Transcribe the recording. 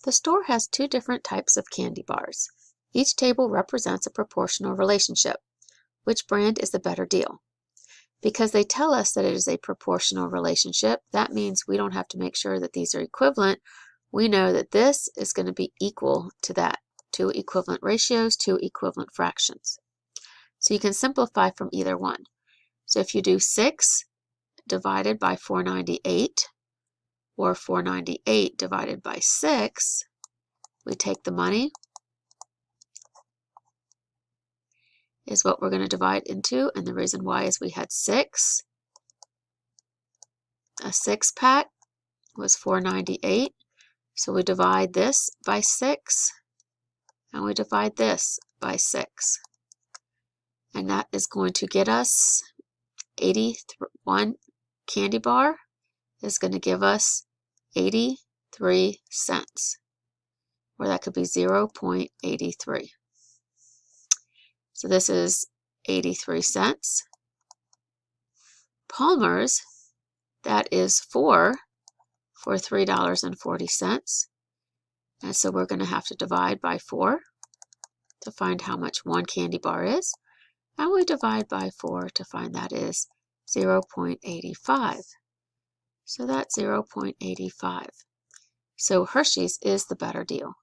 The store has two different types of candy bars. Each table represents a proportional relationship. Which brand is the better deal? Because they tell us that it is a proportional relationship, that means we don't have to make sure that these are equivalent. We know that this is going to be equal to that. Two equivalent ratios, two equivalent fractions. So you can simplify from either one. So if you do 6 divided by 498, or 498 divided by 6, we take the money, is what we're going to divide into, and the reason why is we had 6. A 6-pack was 498, so we divide this by 6, and we divide this by 6. And that is going to get us 81 candy bar is going to give us 83 cents, or that could be 0.83. So this is 83 cents. Palmer's, that is 4 for $3.40. And so we're going to have to divide by 4 to find how much one candy bar is. And we divide by 4 to find that is 0.85. So that's 0.85. So Hershey's is the better deal.